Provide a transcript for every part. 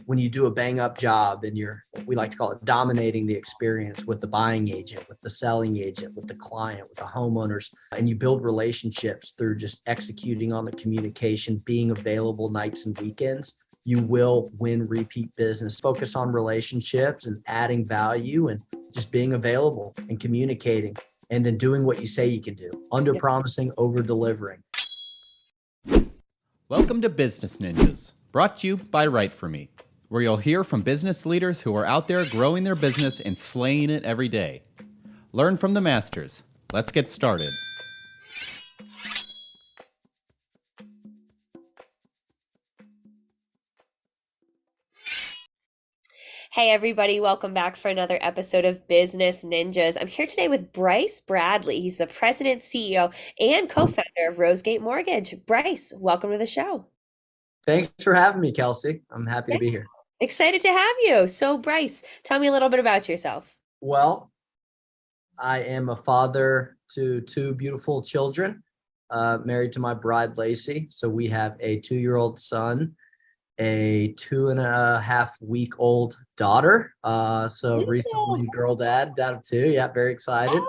when you do a bang up job and we like to call it dominating the experience with the buying agent, with the selling agent, with the client, with the homeowners, and you build relationships through just executing on the communication, being available nights and weekends, you will win repeat business. Focus on relationships and adding value and just being available and communicating, and then doing what you say you can do. Under promising, over delivering. Welcome to Business Ninjas, brought to you by WriteForMe, where you'll hear from business leaders who are out there growing their business and slaying it every day. Learn from the masters. Let's get started. Hey everybody, welcome back for another episode of Business Ninjas. I'm here today with Bryce Bradley. He's the president, CEO, and co-founder of Rosegate Mortgage. Bryce, welcome to the show. Thanks for having me, Kelsey. I'm happy to be here. Excited to have you. So Bryce, tell me a little bit about yourself. Well, I am a father to two beautiful children, married to my bride, Lacey. So we have a 2-year-old son, a 2.5-week-old daughter. So recently girl dad of two. Yeah, very excited.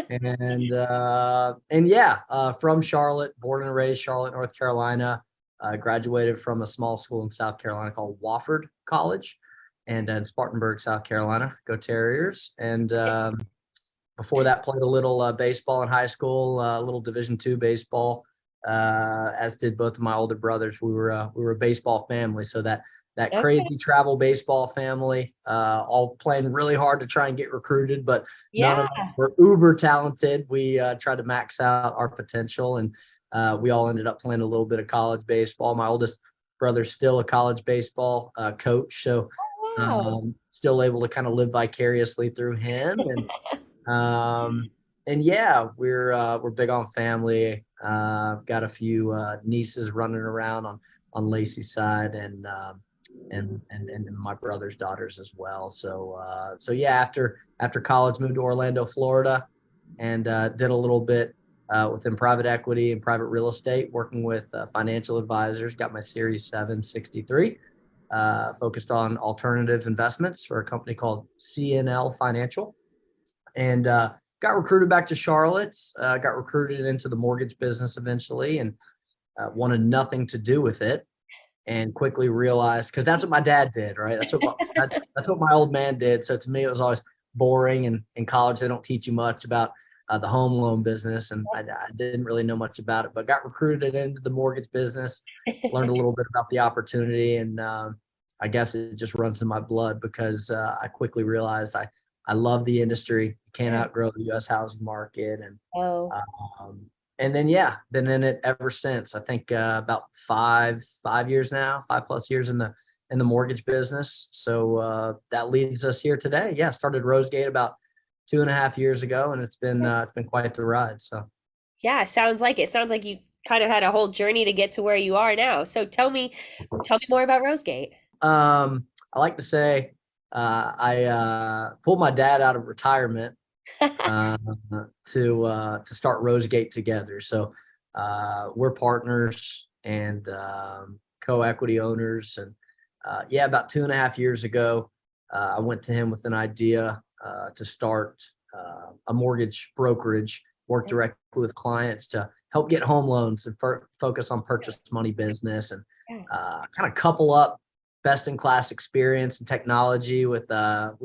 And yeah, from Charlotte, born and raised Charlotte, North Carolina. Graduated from a small school in South Carolina called Wofford College, and in Spartanburg, South Carolina. Go Terriers! And before that, played a little baseball in high school, a little Division II baseball. As did both of my older brothers. We were a baseball family, so that crazy travel baseball family, all playing really hard to try and get recruited, but none of us were uber talented. We tried to max out our potential, and we all ended up playing a little bit of college baseball. My oldest brother's still a college baseball coach, so still able to kind of live vicariously through him. And yeah, we're big on family. Got a few nieces running around on Lacey's side, and my brother's daughters as well. So yeah, after college, moved to Orlando, Florida, and did a little bit within private equity and private real estate, working with financial advisors. Got my Series 763, focused on alternative investments for a company called CNL Financial. And got recruited back to Charlotte, got recruited into the mortgage business eventually, and wanted nothing to do with it, and quickly realized, because that's what my dad did, right? That's what my old man did. So to me, it was always boring. And in college, they don't teach you much about the home loan business, and I didn't really know much about it, but got recruited into the mortgage business, learned a little bit about the opportunity, and I guess it just runs in my blood, because I quickly realized I love the industry. You can't outgrow the U.S. housing market. And then, yeah, been in it ever since. I think about 5 years now, 5+ years in the mortgage business. So that leads us here today. Yeah, started Rosegate about 2.5 years ago, and it's been quite the ride. So yeah, sounds like it. Sounds like you kind of had a whole journey to get to where you are now. So tell me more about Rosegate. I like to say I pulled my dad out of retirement to start Rosegate together. So we're partners and co-equity owners. And yeah, about 2.5 years ago, I went to him with an idea to start a mortgage brokerage, work directly with clients to help get home loans and focus on purchase money business, and kind of couple up best-in-class experience and technology with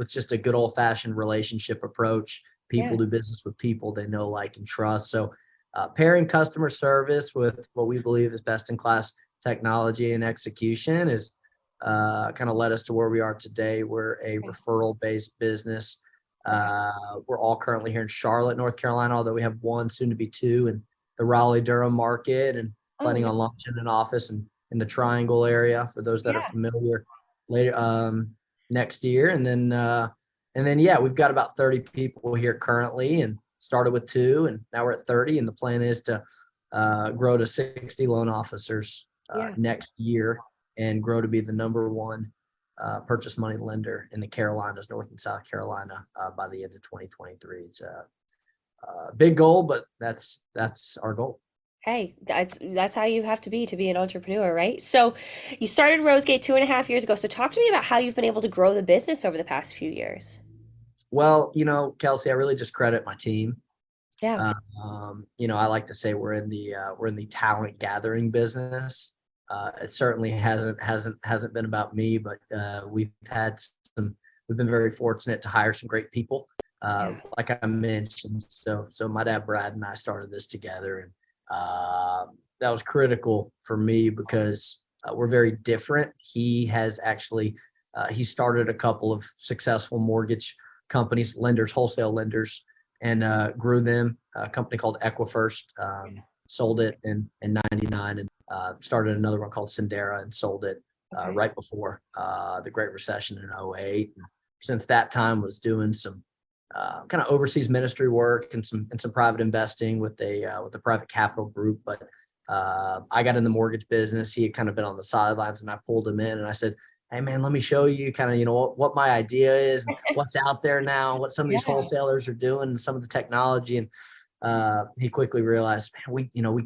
just a good old-fashioned relationship approach. People do business with people they know, like, and trust. So pairing customer service with what we believe is best-in-class technology and execution is kind of led us to where we are today. We're a referral-based business. We're all currently here in Charlotte, North Carolina, although we have one, soon to be two, in the Raleigh-Durham market, and planning on launching an office in the Triangle area for those that are familiar later next year. And then yeah, we've got about 30 people here currently, and started with 2, and now we're at 30, and the plan is to grow to 60 loan officers next year, and grow to be the #1 purchase money lender in the Carolinas, North and South Carolina, by the end of 2023. It's a big goal, but that's our goal. Hey, that's how you have to be an entrepreneur, right? So you started Rosegate 2.5 years ago. So talk to me about how you've been able to grow the business over the past few years. Well, Kelsey, I really just credit my team. Yeah. I like to say we're in the talent gathering business. It certainly hasn't been about me, but we've been very fortunate to hire some great people. Yeah. Like I mentioned, so my dad Brad and I started this together, and that was critical for me because we're very different. He started a couple of successful mortgage companies, lenders, wholesale lenders, and grew them. A company called Equifirst, sold it in '99, and started another one called Sendera and sold it Okay. right before the Great Recession in '08. And since that time, was doing some kind of overseas ministry work and some private investing with a private capital group. But I got in the mortgage business. He had kind of been on the sidelines, and I pulled him in, and I said, "Hey man, let me show you kind of what my idea is, and what's out there now, what some of these Yeah. wholesalers are doing, and some of the technology." And he quickly realized, man,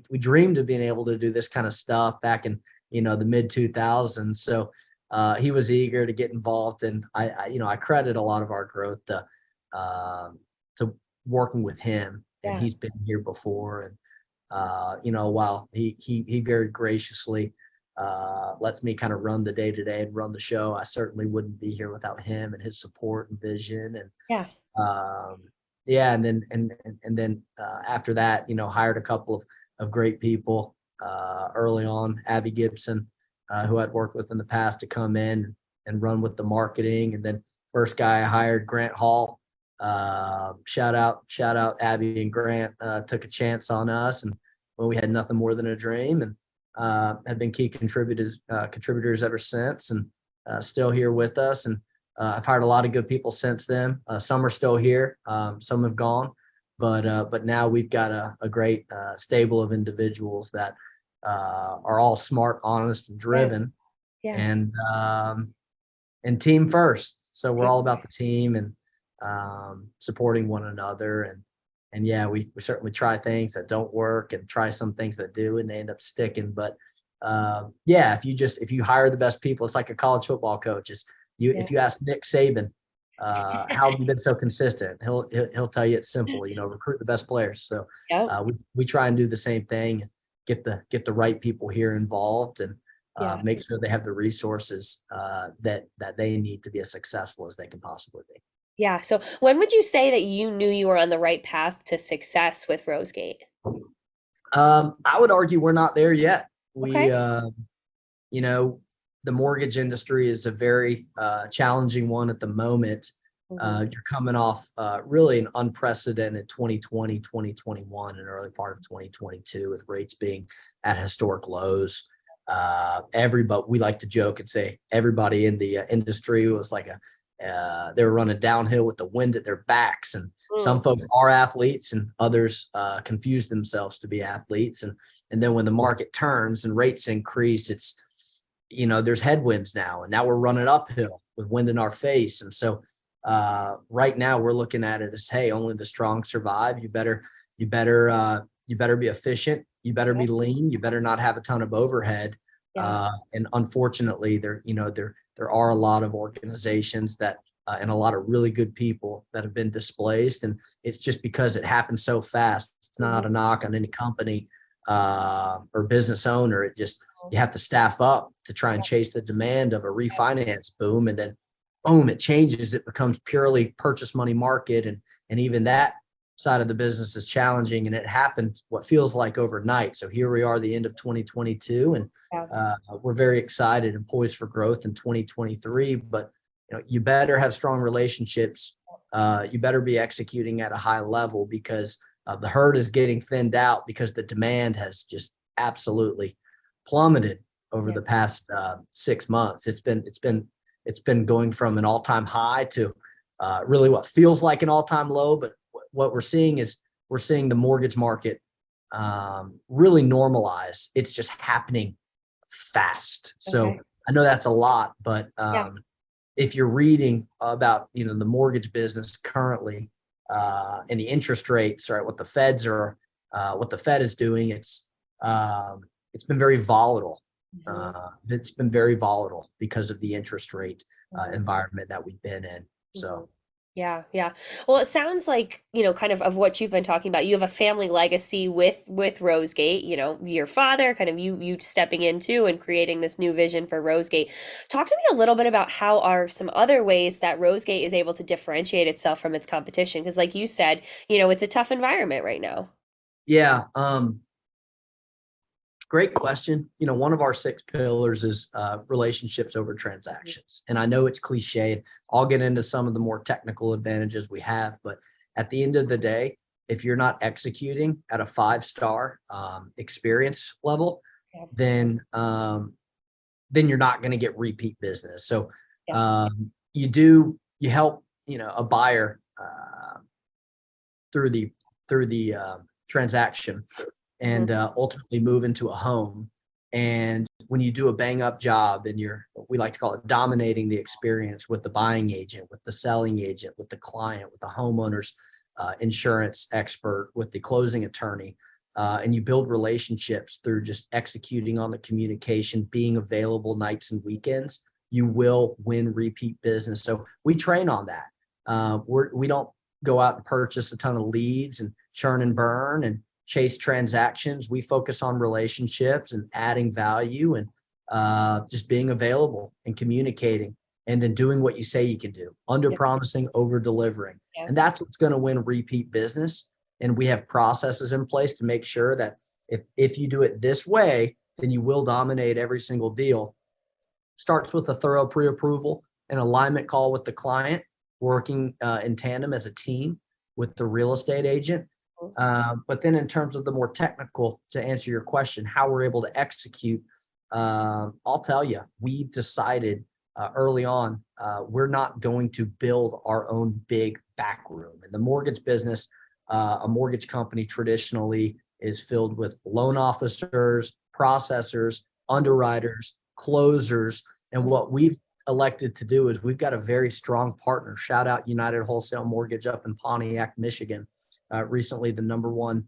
we dreamed of being able to do this kind of stuff back in the mid 2000s. So he was eager to get involved, and I credit a lot of our growth to working with him, and Yeah. he's been here before. And while he very graciously lets me kind of run the day to day and run the show, I certainly wouldn't be here without him and his support and vision. And Yeah. um, yeah, and then after that, hired a couple of great people early on. Abby Gibson, who I'd worked with in the past, to come in and run with the marketing. And then first guy I hired, Grant Hall. Shout out Abby and Grant, took a chance on us, and when we had nothing more than a dream, and have been key contributors ever since, and still here with us. And I've hired a lot of good people since then. Some are still here, some have gone, but now we've got a great stable of individuals that are all smart, honest, and Yeah. driven, Yeah. and team first. So we're all about the team and supporting one another. And yeah, we certainly try things that don't work and try some things that do, and they end up sticking. But yeah, if you hire the best people, it's like a college football coach. Yeah. If you ask Nick Saban, how have you been so consistent? He'll tell you it's simple. Recruit the best players. So Yep. we try and do the same thing. Get the right people here involved, and Yeah. make sure they have the resources that they need to be as successful as they can possibly be. Yeah. So when would you say that you knew you were on the right path to success with Rosegate? I would argue we're not there yet. We, Okay. you know, the mortgage industry is a very challenging one at the moment. Hmm. You're coming off really an unprecedented 2020, 2021, and early part of 2022, with rates being at historic lows. Everybody, we like to joke and say everybody in the industry was like they were running downhill with the wind at their backs. And some Mm. folks are athletes, and others confuse themselves to be athletes. And then when the market turns and rates increase, it's there's headwinds now, and now we're running uphill with wind in our face. And so right now we're looking at it as, hey, only the strong survive. You better be efficient. You better Yeah. be lean. You better not have a ton of overhead. Yeah. And unfortunately, there are a lot of organizations that and a lot of really good people that have been displaced, and it's just because it happened so fast. It's not a Hmm. knock on any company or business owner. It just, you have to staff up to try and chase the demand of a refinance boom, and then boom, it changes. It becomes purely purchase money market, and even that side of the business is challenging, and it happened what feels like overnight. So here we are, the end of 2022, and Yeah. we're very excited and poised for growth in 2023. But you better have strong relationships. You better be executing at a high level, because the herd is getting thinned out, because the demand has just absolutely plummeted over Yeah. the past 6 months. It's been going from an all-time high to really what feels like an all-time low. But what we're seeing is, we're seeing the mortgage market really normalize. It's just happening fast. So Okay. I know that's a lot, but Yeah. if you're reading about the mortgage business currently and the interest rates, right, what the Fed is doing, it's been very volatile. Mhm. It's been very volatile because of the interest rate Mhm. environment that we've been in. Mhm. So Yeah, yeah. Well, it sounds like, kind of what you've been talking about. You have a family legacy with Rosegate, your father, kind of you stepping into and creating this new vision for Rosegate. Talk to me a little bit about how are some other ways that Rosegate is able to differentiate itself from its competition, because like you said, it's a tough environment right now. yeah, great question. One of our 6 pillars is relationships over transactions. And I know it's cliched. I'll get into some of the more technical advantages we have, but at the end of the day, if you're not executing at a 5-star experience level, Yeah. then you're not going to get repeat business. So Yeah. you help a buyer through the transaction Mhm. and ultimately move into a home. And when you do a bang up job and we like to call it dominating the experience with the buying agent, with the selling agent, with the client, with the homeowner's insurance expert, with the closing attorney, and you build relationships through just executing on the communication, being available nights and weekends, you will win repeat business. So we train on that. We don't go out and purchase a ton of leads and churn and burn and chase transactions. We focus on relationships and adding value and just being available and communicating and then doing what you say you can do, under Yeah. promising, over delivering. Yeah. And that's what's going to win repeat business. And we have processes in place to make sure that if you do it this way, then you will dominate every single deal. Starts with a thorough pre-approval and alignment call with the client, working in tandem as a team with the real estate agent. But then in terms of the more technical, to answer your question, how we're able to execute, I'll tell you, we decided early on, we're not going to build our own big back room. In the mortgage business, a mortgage company traditionally is filled with loan officers, processors, underwriters, closers. And what we've elected to do is we've got a very strong partner. Shout out United Wholesale Mortgage up in Pontiac, Michigan. Recently, the #1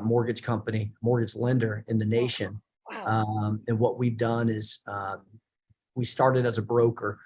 mortgage lender in the Oh, nation. wow. And what we've done is we started as a broker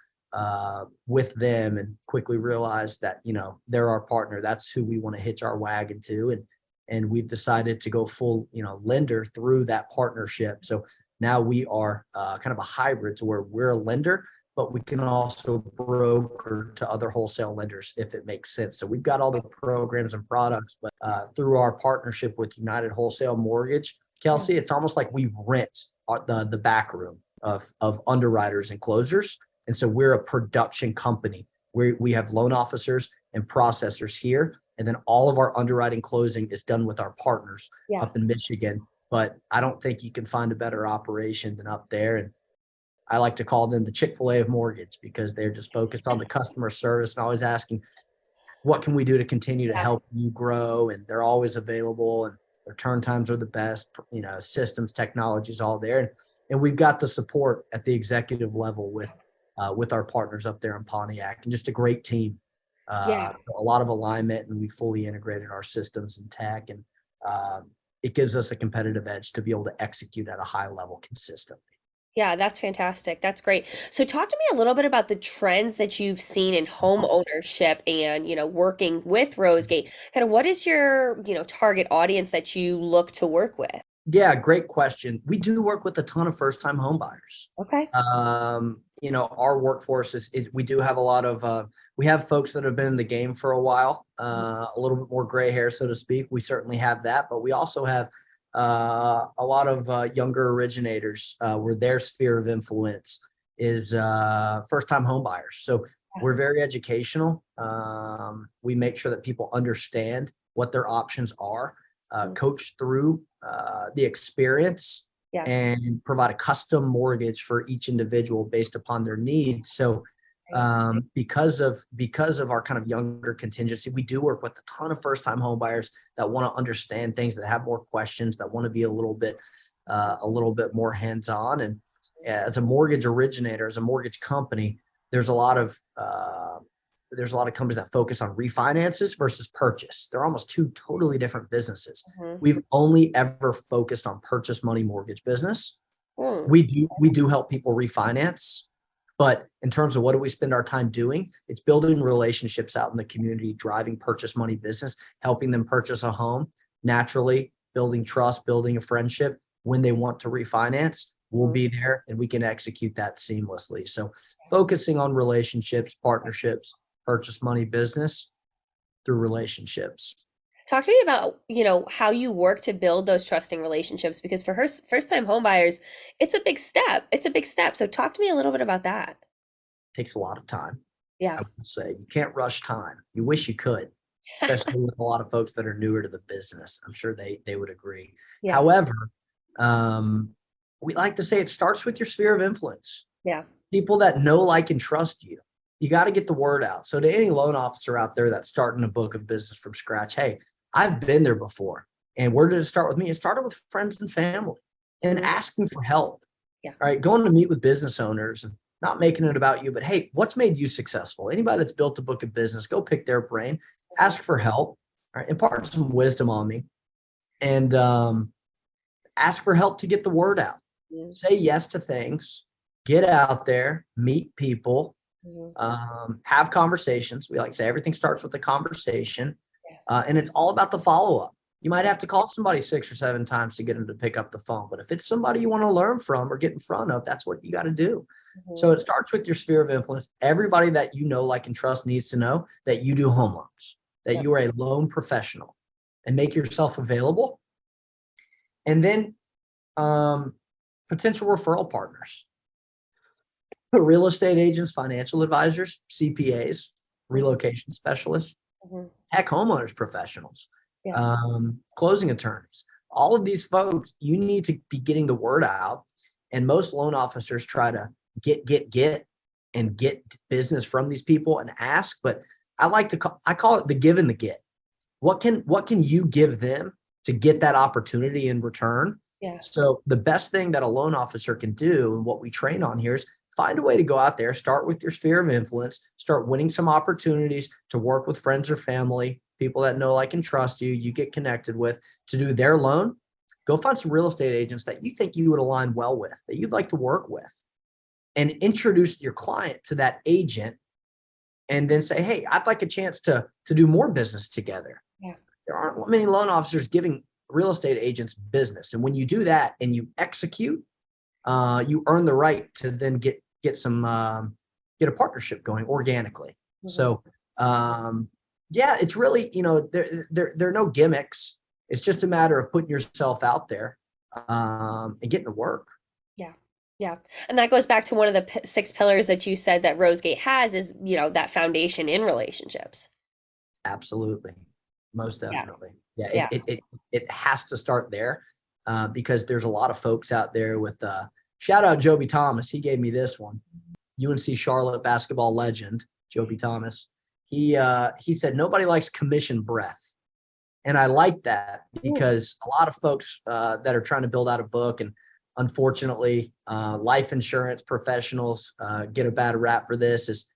with them and quickly realized that they're our partner. That's who we want to hitch our wagon to, and we've decided to go full lender through that partnership. So now we are kind of a hybrid to where we're a lender, but we can also broker to other wholesale lenders if it makes sense. So we've got all the programs and products, but through our partnership with United Wholesale Mortgage, Yeah. Kelsey, it's almost like we rent the back room of underwriters and closers. And so we're a production company. We have loan officers and processors here. And then all of our underwriting closing is done with our partners Yeah. up in Michigan. But I don't think you can find a better operation than up there. And I like to call them the Chick-fil-A of mortgage because they're just focused on the customer service and always asking, what can we do to continue to Yeah. help you grow? And they're always available and their turn times are the best, systems, technologies, all there. And we've got the support at the executive level with our partners up there in Pontiac and just a great team. Yeah. A lot of alignment and we fully integrated our systems and tech and it gives us a competitive edge to be able to execute at a high level consistently. Yeah, that's fantastic. That's great. So talk to me a little bit about the trends that you've seen in home ownership and, working with Rosegate. Kind of what is your, target audience that you look to work with? Yeah, great question. We do work with a ton of first-time home buyers. Okay. Our workforce we do have a lot of, we have folks that have been in the game for a while, a little bit more gray hair, so to speak. We certainly have that, but we also have a lot of younger originators where their sphere of influence is first-time home buyers. So we're very educational. We make sure that people understand what their options are, Mhm. coach through the experience Yeah. and provide a custom mortgage for each individual based upon their needs. So Right. because of our kind of younger contingency, we do work with a ton of first time home buyers that want to understand things, that have more questions, that want to be a little bit more hands on. And as a mortgage originator, as a mortgage company, there's a lot of there's a lot of companies that focus on refinances versus purchase. They're almost two totally different businesses. We've only ever focused on purchase money mortgage business. We do help people refinance, but in terms of what do we spend our time doing, it's building relationships out in the community, driving purchase money business, helping them purchase a home naturally, building trust, building a friendship. When they want to refinance, we'll be there and we can execute that seamlessly. So focusing on relationships, partnerships, purchase money business through relationships. Talk to me about, how you work to build those trusting relationships, because for first-time home buyers, it's a big step. It's a big step. So talk to me a little bit about that. Takes a lot of time. Yeah. I would say you can't rush time. You wish you could, especially with a lot of folks that are newer to the business. I'm sure they would agree. Yeah. However, we like to say it starts with your sphere of influence. Yeah. People that know, like, and trust you. You got to get the word out. So to any loan officer out there that's starting a book of business from scratch, hey, I've been there before. And where did it start with me? It started with friends and family and asking for help. Yeah. All right. Going to meet with business owners and not making it about you, but hey, what's made you successful? Anybody that's built a book of business, go pick their brain, ask for help, all right, impart some wisdom on me, and ask for help to get the word out. Say yes to things, get out there, meet people, have conversations. We like to say everything starts with a conversation. And it's all about the follow-up. You might have to call somebody 6 or 7 times to get them to pick up the phone. But if it's somebody you want to learn from or get in front of, that's what you got to do. So it starts with your sphere of influence. Everybody that you know, like, and trust needs to know that you do home loans, that you are a loan professional, and make yourself available. And then potential referral partners, real estate agents, financial advisors, CPAs, relocation specialists, heck, homeowners professionals, closing attorneys. All of these folks, you need to be getting the word out. And most loan officers try to get business from these people and ask, but I call it the give and the get. What can you give them to get that opportunity in return? Yeah. So the best thing that a loan officer can do, and what we train on here, is find a way to go out there, start with your sphere of influence, start winning some opportunities to work with friends or family, people that know, like, and trust you, you get connected with, to do their loan. Go find some real estate agents that you think you would align well with, that you'd like to work with, and introduce your client to that agent, and then say, hey, I'd like a chance to do more business together. Yeah. There aren't many loan officers giving real estate agents business. And when you do that and you execute, you earn the right to then get a partnership going organically. So it's really, there are no gimmicks. It's just a matter of putting yourself out there and getting to work. Yeah. Yeah. And that goes back to one of the 6 pillars that you said that Rosegate has is, that foundation in relationships. Absolutely. Most definitely. Yeah. It has to start there because there's a lot of folks out there with shout out Joby Thomas. He gave me this one. UNC Charlotte basketball legend, Joby Thomas. He said, nobody likes commission breath. And I like that because a lot of folks that are trying to build out a book, and unfortunately, life insurance professionals get a bad rap for this, is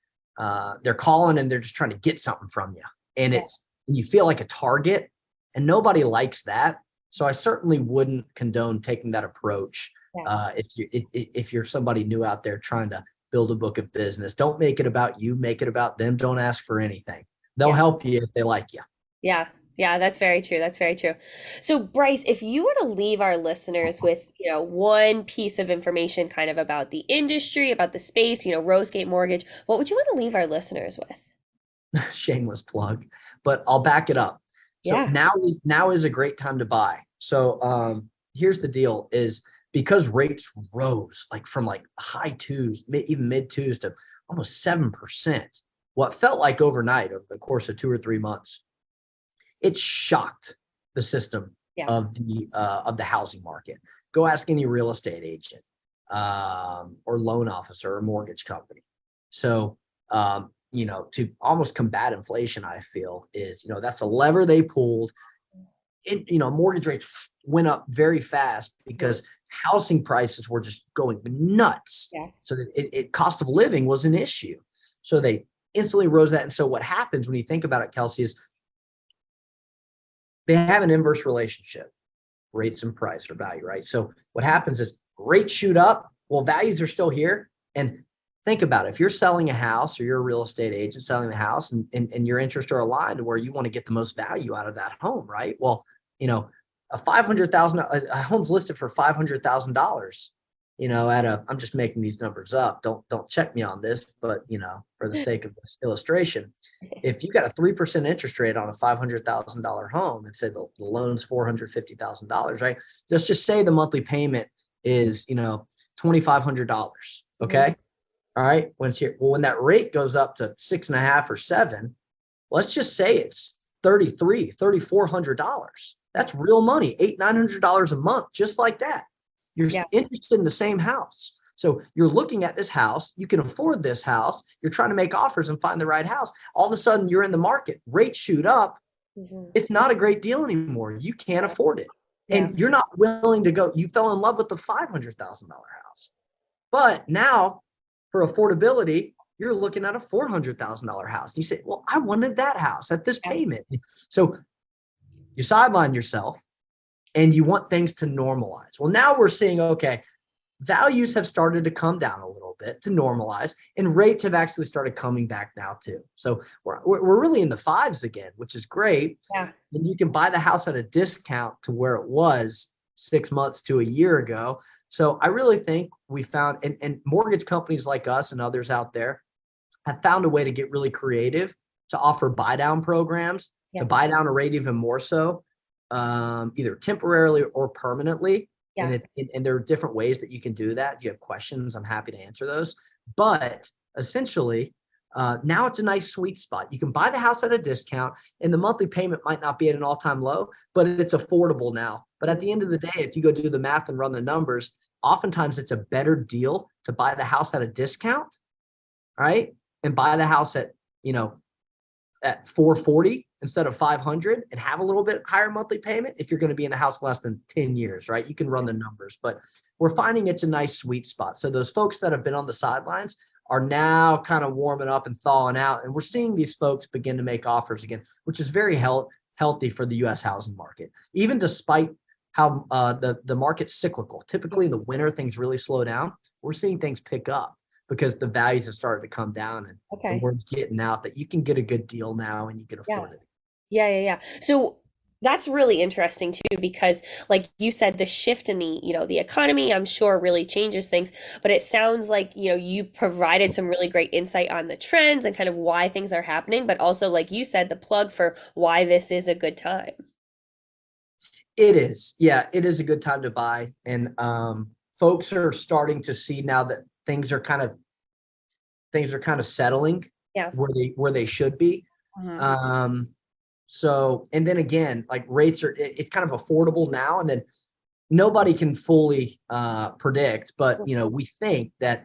they're calling and they're just trying to get something from you. And you feel like a target, and nobody likes that. So I certainly wouldn't condone taking that approach. If you're somebody new out there trying to build a book of business, don't make it about you, make it about them. Don't ask for anything. They'll help you if they like you. Yeah. Yeah, that's very true. That's very true. So Bryce, if you were to leave our listeners with, one piece of information kind of about the industry, about the space, Rosegate Mortgage, what would you want to leave our listeners with? Shameless plug, but I'll back it up. So now is a great time to buy. So here's the deal: is because rates rose from high 2s, even mid 2s to almost 7%, what felt like overnight over the course of 2 or 3 months, it shocked the system of the housing market. Go ask any real estate agent or loan officer or mortgage company. So to almost combat inflation, I feel is, that's a lever they pulled. Mortgage rates went up very fast because housing prices were just going nuts. So that cost of living was an issue. So they instantly rose that. And so what happens when you think about it, Kelsey, is they have an inverse relationship, rates and price or value, right? So what happens is rates shoot up. Well, values are still here. And think about it. If you're selling a house or you're a real estate agent selling the house and your interests are aligned to where you want to get the most value out of that home, right? Well, a $500,000 a home's listed for $500,000, I'm just making these numbers up. Don't check me on this, but for the sake of this illustration, if you got a 3% interest rate on a $500,000 home and say the loan's $450,000, right? Let's just say the monthly payment is, $2,500. Okay. All right. When that rate goes up to 6.5 or 7, let's just say it's $3,400. That's real money, $900 a month, just like that. You're interested in the same house. So you're looking at this house, you can afford this house, you're trying to make offers and find the right house. All of a sudden you're in the market, rates shoot up. It's not a great deal anymore. You can't afford it. And you're not willing to go. You fell in love with the $500,000 house. But now for affordability, you're looking at a $400,000 house. You say, well, I wanted that house at this payment. So you sideline yourself and you want things to normalize. Well, now we're seeing, okay, values have started to come down a little bit to normalize, and rates have actually started coming back now too. So we're really in the fives again, which is great. Yeah. And you can buy the house at a discount to where it was 6 months to a year ago. So I really think we found, and mortgage companies like us and others out there have found a way to get really creative to offer buy down programs, to buy down a rate even more so, either temporarily or permanently. And there are different ways that you can do that. If you have questions, I'm happy to answer those. But essentially, now it's a nice sweet spot. You can buy the house at a discount, and the monthly payment might not be at an all-time low, but it's affordable now. But at the end of the day, if you go do the math and run the numbers, oftentimes it's a better deal to buy the house at a discount, right? And buy the house at, at 440 instead of 500 and have a little bit higher monthly payment if you're going to be in a house less than 10 years, right? You can run the numbers, but we're finding it's a nice sweet spot. So those folks that have been on the sidelines are now kind of warming up and thawing out. And we're seeing these folks begin to make offers again, which is very healthy for the U.S. housing market, even despite how the market's cyclical. Typically in the winter, things really slow down. We're seeing things pick up because the values have started to come down, and the word's getting out that you can get a good deal now and you can afford it. Yeah. So that's really interesting too, because like you said, the shift in the economy, I'm sure really changes things, but it sounds like, you provided some really great insight on the trends and kind of why things are happening, but also, like you said, the plug for why this is a good time. It is. Yeah, it is a good time to buy. And folks are starting to see now that things are kind of settling where they should be. So, and then again, like rates it's kind of affordable now, and then nobody can fully predict, but we think that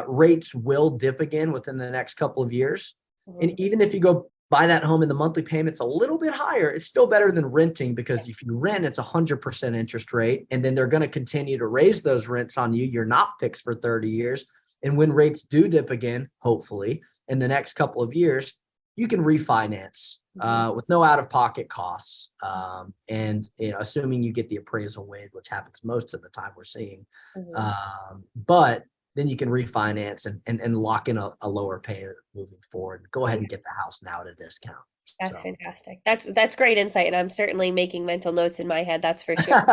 rates will dip again within the next couple of years. And even if you go buy that home and the monthly payment's a little bit higher, it's still better than renting, because if you rent, it's 100% interest rate, and then they're going to continue to raise those rents on you. You're not fixed for 30 years. And when rates do dip again, hopefully in the next couple of years, you can refinance with no out-of-pocket costs, and assuming you get the appraisal waived, which happens most of the time we're seeing. But then you can refinance and lock in a lower payment moving forward. Go ahead and get the house now at a discount. That's fantastic. That's great insight, and I'm certainly making mental notes in my head, that's for sure.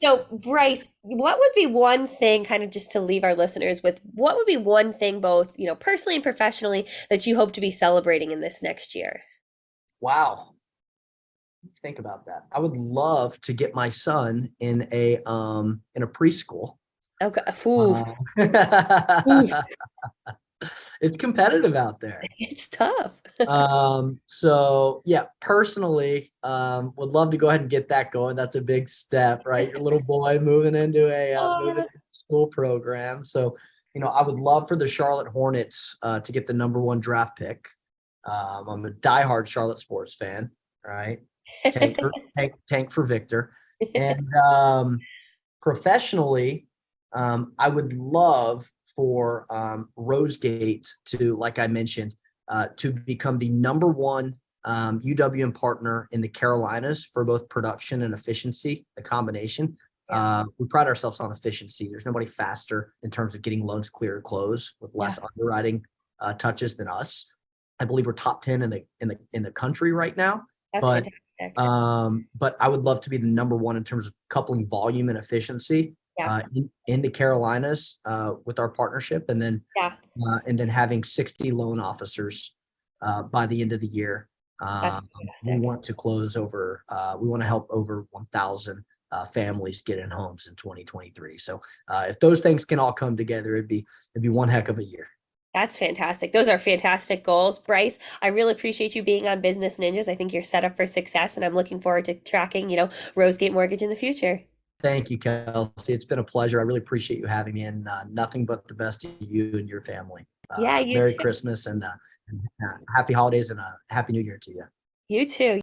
So Bryce, what would be one thing, kind of just to leave our listeners with, what would be one thing, both personally and professionally, that you hope to be celebrating in this next year? Wow. Think about that. I would love to get my son in a preschool. Okay. It's competitive out there. It's tough. So yeah, personally, would love to go ahead and get that going. That's a big step, right? Your little boy moving into a school program. So, I would love for the Charlotte Hornets to get the #1 draft pick. I'm a diehard Charlotte sports fan, right? Tank for Victor. And professionally, I would love for Rosegate to, like I mentioned, to become the number one UWM partner in the Carolinas for both production and efficiency, the combination. We pride ourselves on efficiency. There's nobody faster in terms of getting loans clear to close with less underwriting touches than us. I believe we're top 10 in the country right now. That's fantastic. But I would love to be the number one in terms of coupling volume and efficiency in the Carolinas with our partnership, and then having 60 loan officers by the end of the year. We want to close over. We want to help over 1,000 families get in homes in 2023. So if those things can all come together, it'd be one heck of a year. That's fantastic. Those are fantastic goals. Bryce, I really appreciate you being on Business Ninjas. I think you're set up for success, and I'm looking forward to tracking, Rosegate Mortgage in the future. Thank you, Kelsey. It's been a pleasure. I really appreciate you having me, and nothing but the best to you and your family. You Merry too. Christmas and happy holidays and a happy New Year to you. You too.